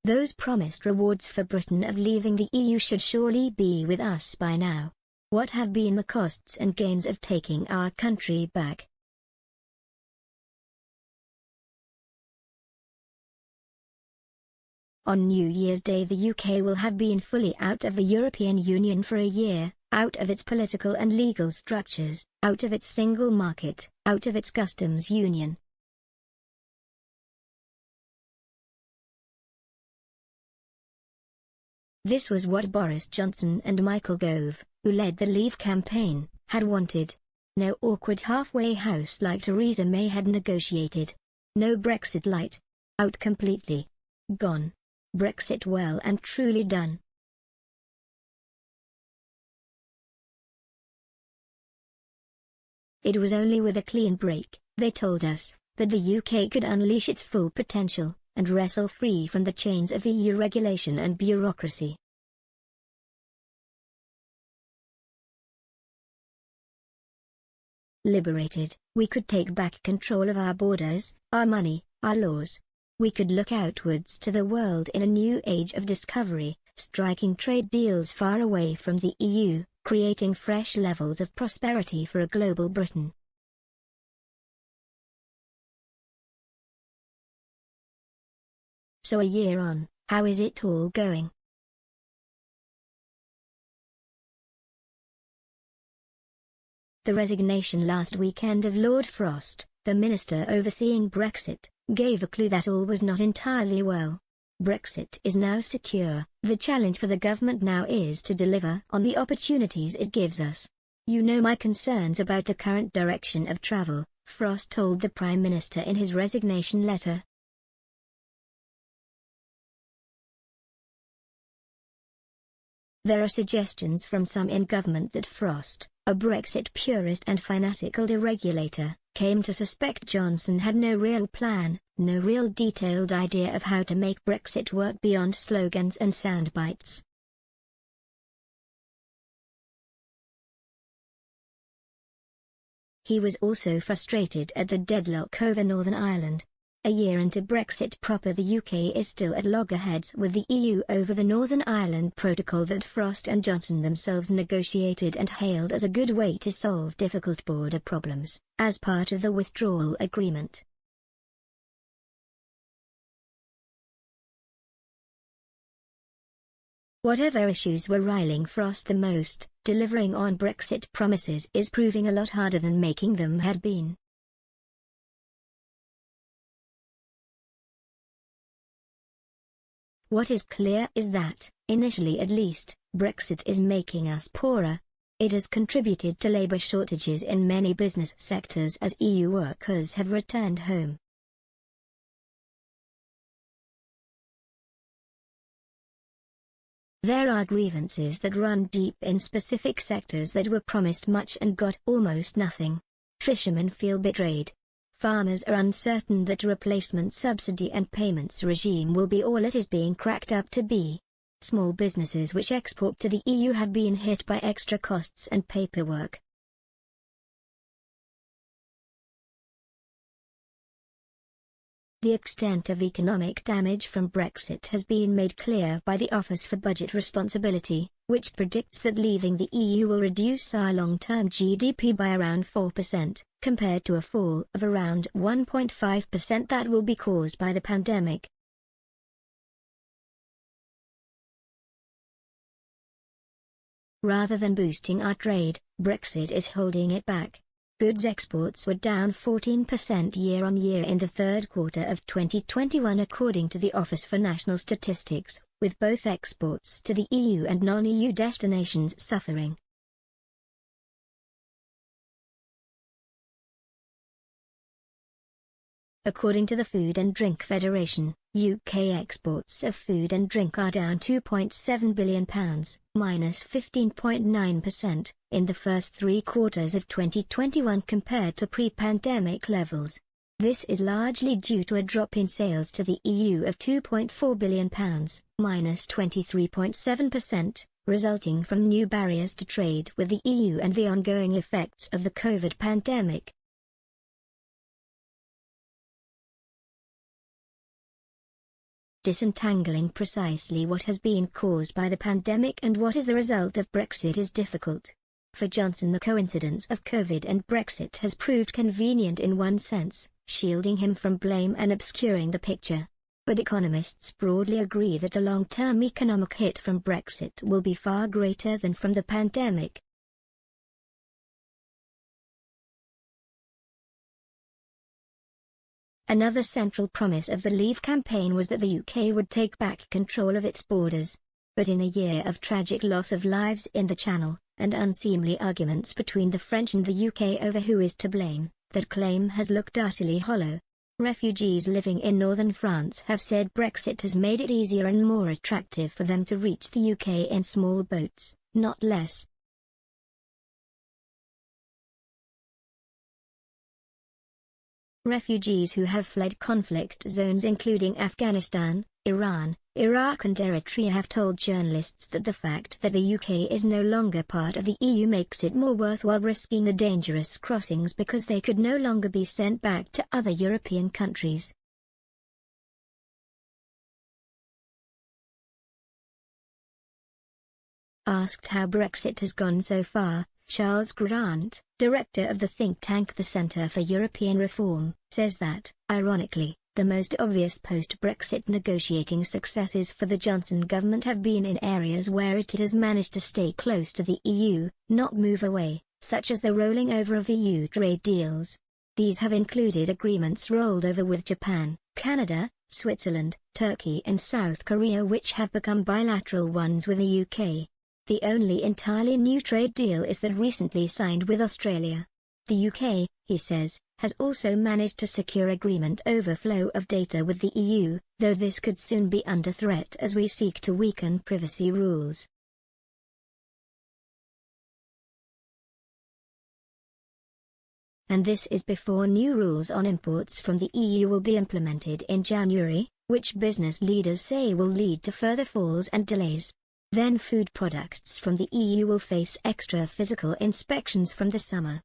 Those promised rewards for Britain of leaving the EU should surely be with us by now. What have been the costs and gains of taking our country back? On New Year's Day the UK will have been fully out of the European Union for a year, out of its political and legal structures, out of its single market, out of its customs union. This was what Boris Johnson and Michael Gove, who led the Leave campaign, had wanted. No awkward halfway house like Theresa May had negotiated. No Brexit light. Out completely. Gone. Brexit well and truly done. It was only with a clean break, they told us, that the UK could unleash its full potential, and wrestle free from the chains of EU regulation and bureaucracy. Liberated, we could take back control of our borders, our money, our laws. We could look outwards to the world in a new age of discovery, striking trade deals far away from the EU, creating fresh levels of prosperity for a global Britain. So a year on, how is it all going? The resignation last weekend of Lord Frost, the minister overseeing Brexit, gave a clue that all was not entirely well. Brexit is now secure. The challenge for the government now is to deliver on the opportunities it gives us. You know my concerns about the current direction of travel, Frost told the Prime Minister in his resignation letter. There are suggestions from some in government that Frost, a Brexit purist and fanatical deregulator, came to suspect Johnson had no real plan, no real detailed idea of how to make Brexit work beyond slogans and soundbites. He was also frustrated at the deadlock over Northern Ireland. A year into Brexit proper, the UK is still at loggerheads with the EU over the Northern Ireland Protocol that Frost and Johnson themselves negotiated and hailed as a good way to solve difficult border problems, as part of the withdrawal agreement. Whatever issues were riling Frost the most, delivering on Brexit promises is proving a lot harder than making them had been. What is clear is that, initially at least, Brexit is making us poorer. It has contributed to labour shortages in many business sectors as EU workers have returned home. There are grievances that run deep in specific sectors that were promised much and got almost nothing. Fishermen feel betrayed. Farmers are uncertain that replacement subsidy and payments regime will be all it is being cracked up to be. Small businesses which export to the EU have been hit by extra costs and paperwork. The extent of economic damage from Brexit has been made clear by the Office for Budget Responsibility, which predicts that leaving the EU will reduce our long-term GDP by around 4%, compared to a fall of around 1.5% that will be caused by the pandemic. Rather than boosting our trade, Brexit is holding it back. Goods exports were down 14% year-on-year in the third quarter of 2021 according to the Office for National Statistics, with both exports to the EU and non-EU destinations suffering. According to the Food and Drink Federation, UK exports of food and drink are down £2.7 billion, minus 15.9%, in the first three quarters of 2021 compared to pre-pandemic levels. This is largely due to a drop in sales to the EU of £2.4 billion, minus 23.7%, resulting from new barriers to trade with the EU and the ongoing effects of the COVID pandemic. Disentangling precisely what has been caused by the pandemic and what is the result of Brexit is difficult. For Johnson, the coincidence of COVID and Brexit has proved convenient in one sense, shielding him from blame and obscuring the picture. But economists broadly agree that the long-term economic hit from Brexit will be far greater than from the pandemic. Another central promise of the Leave campaign was that the UK would take back control of its borders. But in a year of tragic loss of lives in the Channel, and unseemly arguments between the French and the UK over who is to blame, that claim has looked utterly hollow. Refugees living in northern France have said Brexit has made it easier and more attractive for them to reach the UK in small boats, not less. Refugees who have fled conflict zones including Afghanistan, Iran, Iraq and Eritrea have told journalists that the fact that the UK is no longer part of the EU makes it more worthwhile risking the dangerous crossings because they could no longer be sent back to other European countries. Asked how Brexit has gone so far, Charles Grant, director of the think tank the Centre for European Reform, says that, ironically, the most obvious post-Brexit negotiating successes for the Johnson government have been in areas where it has managed to stay close to the EU, not move away, such as the rolling over of EU trade deals. These have included agreements rolled over with Japan, Canada, Switzerland, Turkey and South Korea, which have become bilateral ones with the UK. The only entirely new trade deal is that recently signed with Australia. The UK, he says, has also managed to secure agreement over flow of data with the EU, though this could soon be under threat as we seek to weaken privacy rules. And this is before new rules on imports from the EU will be implemented in January, which business leaders say will lead to further falls and delays. Then food products from the EU will face extra physical inspections from the summer.